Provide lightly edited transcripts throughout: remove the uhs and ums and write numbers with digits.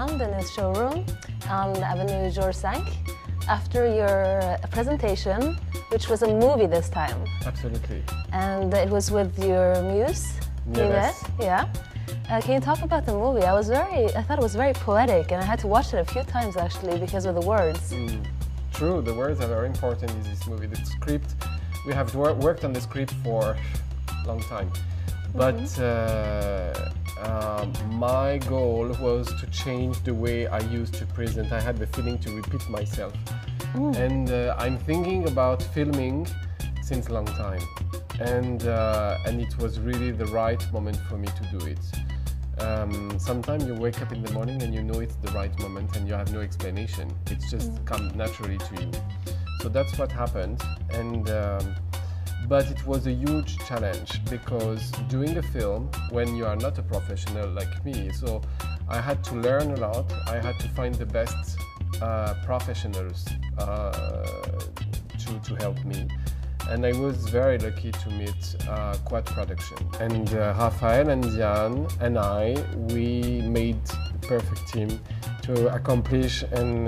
Rolland in his showroom on Avenue Georges V after your presentation, which was a movie this time. Absolutely. And it was with your muse, Nieves. Yeah. Can you talk about the movie? I thought it was very poetic, and I had to watch it a few times actually because of the words. True, the words are very important in this movie. The script, we have worked on the script for a long time, but my goal was to change the way I used to present. I had the feeling to repeat myself, and I'm thinking about filming since a long time, and it was really the right moment for me to do it. Sometimes you wake up in the morning and you know it's the right moment and you have no explanation. It's just come naturally to you. So that's what happened. And but it was a huge challenge because doing a film when you are not a professional like me, so I had to learn a lot. I had to find the best professionals to help me. And I was very lucky to meet Quad Production. And Raphael and Diane and I, we made the perfect team to accomplish and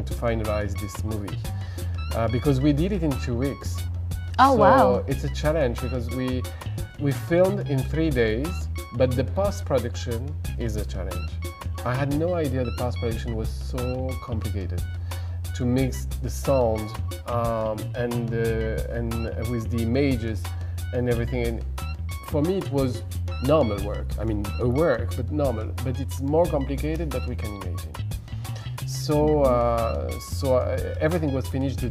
to finalize this movie. Because we did it in 2 weeks. Oh, so wow. It's a challenge because we filmed in 3 days, but the post-production is a challenge. I had no idea the post-production was so complicated. To mix the sound and with the images and everything. And for me, it was normal work. I mean, a work, but normal. But it's more complicated than we can imagine. So, everything was finished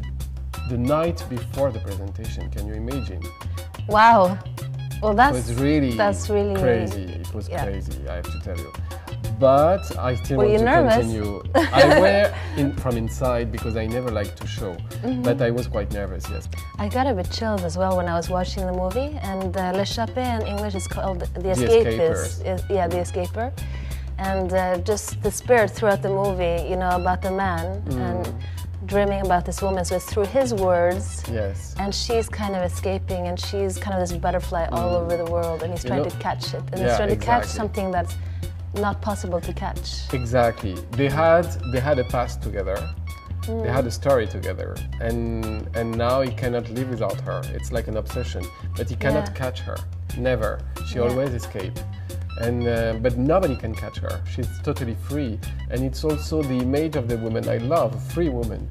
the night before the presentation. Can you imagine? Wow. Well, that's really crazy. It was crazy, I have to tell you. But I still want to continue. I wear from inside because I never like to show, but I was quite nervous, yes. I got a bit chilled as well when I was watching the movie, and L'escapee in English is called The Escapist. Yeah, The Escaper. And just the spirit throughout the movie, you know, about the man and dreaming about this woman, so it's through his words. Yes. And she's kind of escaping, and she's kind of this butterfly all over the world, and he's trying to catch it. And he's trying to catch something that's not possible to catch. Exactly. They had a past together. They had a story together, and now he cannot live without her. It's like an obsession, but he cannot catch her. Never. She always escapes. And but nobody can catch her. She's totally free, and it's also the image of the woman I love, a free woman.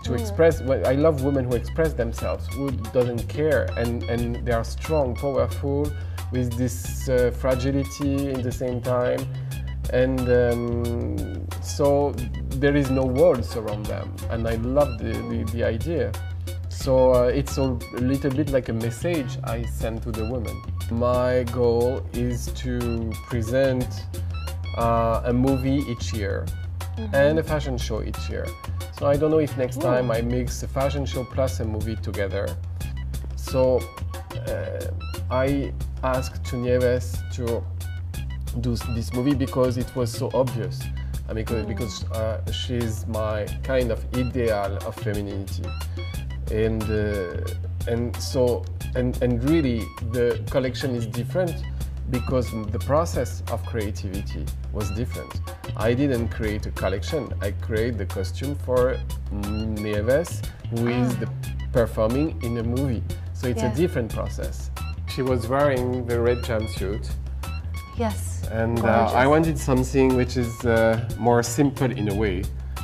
To express, I love women who express themselves, who doesn't care, and they are strong, powerful, with this fragility in the same time, and so there is no walls around them, and I love the idea. So it's a little bit like a message I send to the women. My goal is to present a movie each year and a fashion show each year. So I don't know if next time I mix a fashion show plus a movie together. So I asked to Nieves to do this movie because it was so obvious. I mean, because she's my kind of ideal of femininity, and really the collection is different because the process of creativity was different. I didn't create a collection. I created the costume for Nieves, who is performing in a movie. So it's a different process. She was wearing the red jumpsuit. Yes. And I wanted something which is more simple in a way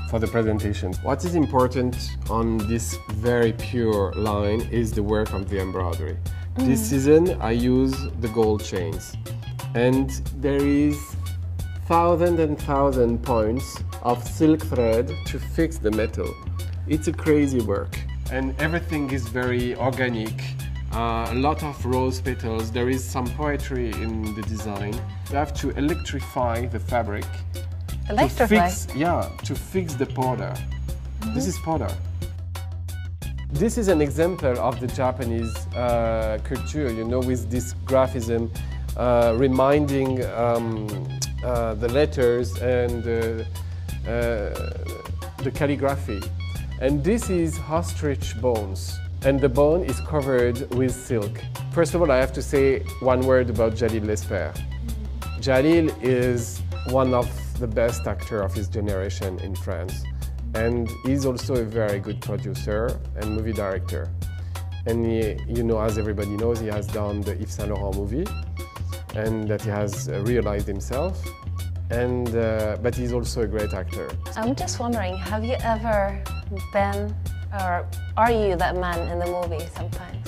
for the presentation. What is important on this very pure line is the work of the embroidery. This season I use the gold chains, and there is thousands and thousands points of silk thread to fix the metal. It's a crazy work, and everything is very organic. A lot of rose petals. There is some poetry in the design. You have to electrify the fabric. Electrify? To fix the powder. This is powder. This is an example of the Japanese culture, you know, with this graphism reminding the letters and the calligraphy. And this is ostrich bones. And the bone is covered with silk. First of all, I have to say one word about Jalil Lespert. Jalil is one of the best actors of his generation in France. And he's also a very good producer and movie director. And he, you know, as everybody knows, he has done the Yves Saint Laurent movie, and that he has realized himself. And but he's also a great actor. I'm just wondering, have you ever been, or are you that man in the movie sometimes?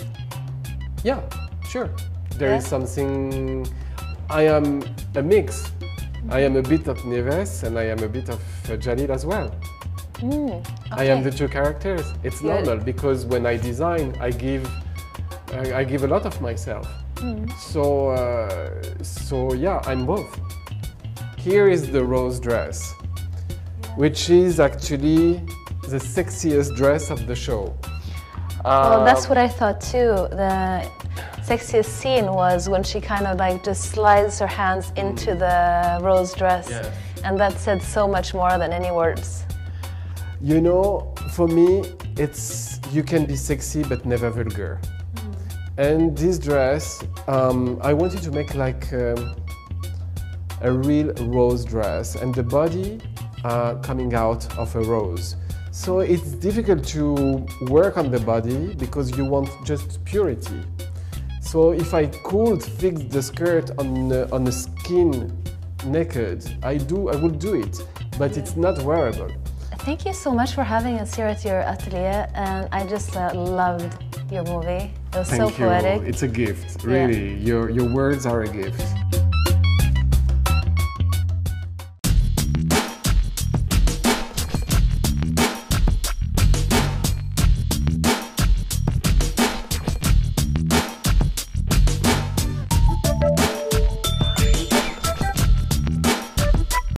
Yeah, sure. There is something. I am a mix. I am a bit of Neves and I am a bit of Jalil as well. Okay. I am the two characters. It's normal because when I design, I give a lot of myself. So yeah, I'm both. Here is the rose dress, which is actually the sexiest dress of the show. Well, that's what I thought too. The sexiest scene was when she kind of like just slides her hands into the rose dress. Yes. And that said so much more than any words. You know, for me, it's you can be sexy but never vulgar. And this dress, I wanted to make like a real rose dress, and the body coming out of a rose. So it's difficult to work on the body because you want just purity. So if I could fix the skirt on the skin naked, I would do it, but it's not wearable. Thank you so much for having us here at your atelier, and I just loved your movie. It was so poetic. It's a gift, really. Your words are a gift.